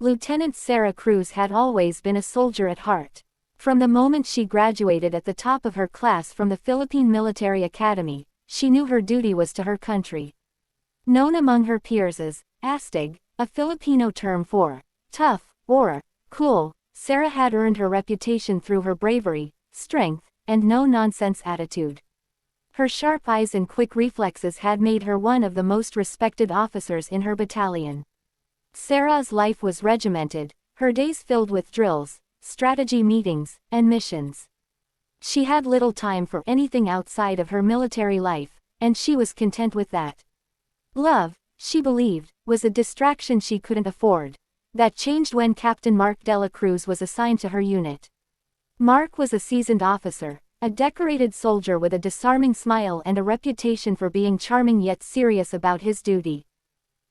Lieutenant Sarah Cruz had always been a soldier at heart. From the moment she graduated at the top of her class from the Philippine Military Academy, she knew her duty was to her country. Known among her peers as astig, a Filipino term for tough or cool, Sarah had earned her reputation through her bravery, strength, and no-nonsense attitude. Her sharp eyes and quick reflexes had made her one of the most respected officers in her battalion. Sarah's life was regimented, her days filled with drills, strategy meetings, and missions. She had little time for anything outside of her military life, and she was content with that. Love, she believed, was a distraction she couldn't afford. That changed when Captain Mark de la Cruz was assigned to her unit. Mark was a seasoned officer, a decorated soldier with a disarming smile and a reputation for being charming yet serious about his duty.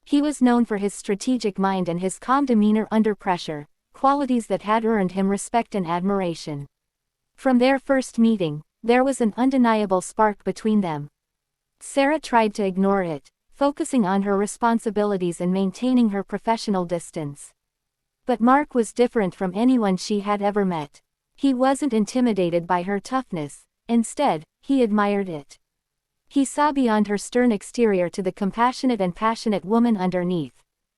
He was known for his strategic mind and his calm demeanor under pressure, qualities that had earned him respect and admiration. From their first meeting, there was an undeniable spark between them. Sarah tried to ignore it, focusing on her responsibilities and maintaining her professional distance. But Mark was different from anyone she had ever met. He wasn't intimidated by her toughness, instead, he admired it. He saw beyond her stern exterior to the compassionate and passionate woman underneath.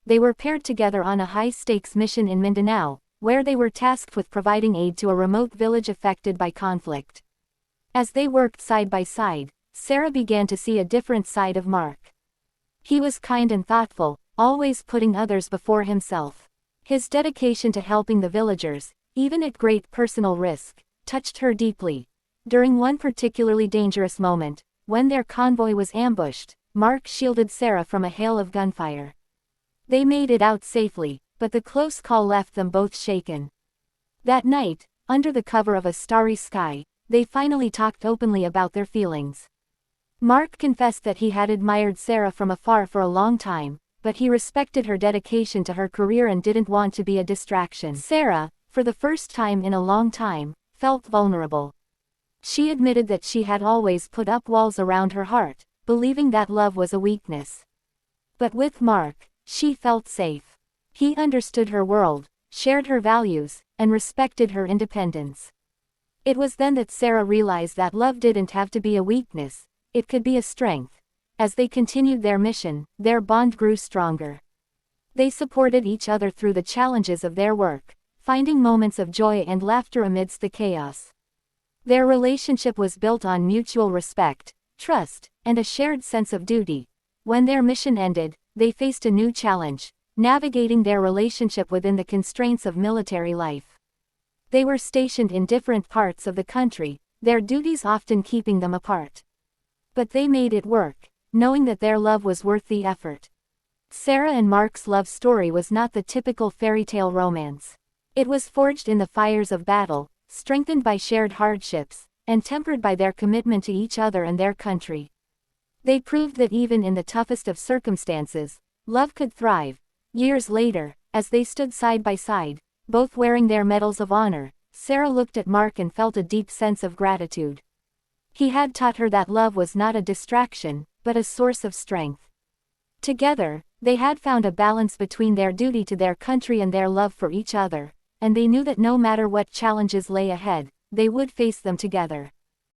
They were paired together on a high-stakes mission in Mindanao, where they were tasked with providing aid to a remote village affected by conflict. As they worked side by side, Sarah began to see a different side of Mark. He was kind and thoughtful, always putting others before himself. His dedication to helping the villagers, even at great personal risk, touched her deeply. During one particularly dangerous moment, when their convoy was ambushed, Mark shielded Sarah from a hail of gunfire. They made it out safely, but the close call left them both shaken. That night, under the cover of a starry sky, they finally talked openly about their feelings. Mark confessed that he had admired Sarah from afar for a long time, but he respected her dedication to her career and didn't want to be a distraction. Sarah, for the first time in a long time, felt vulnerable. She admitted that she had always put up walls around her heart, believing that love was a weakness. But with Mark, she felt safe. He understood her world, shared her values, and respected her independence. It was then that Sarah realized that love didn't have to be a weakness, it could be a strength. As they continued their mission, their bond grew stronger. They supported each other through the challenges of their work, finding moments of joy and laughter amidst the chaos. Their relationship was built on mutual respect, trust, and a shared sense of duty. When their mission ended, they faced a new challenge, navigating their relationship within the constraints of military life. They were stationed in different parts of the country, their duties often keeping them apart. But they made it work, knowing that their love was worth the effort. Sarah and Mark's love story was not the typical fairy tale romance. It was forged in the fires of battle, strengthened by shared hardships, and tempered by their commitment to each other and their country. They proved that even in the toughest of circumstances, love could thrive. Years later, as they stood side by side, both wearing their medals of honor, Sarah looked at Mark and felt a deep sense of gratitude. He had taught her that love was not a distraction, but a source of strength. Together, they had found a balance between their duty to their country and their love for each other, and they knew that no matter what challenges lay ahead, they would face them together.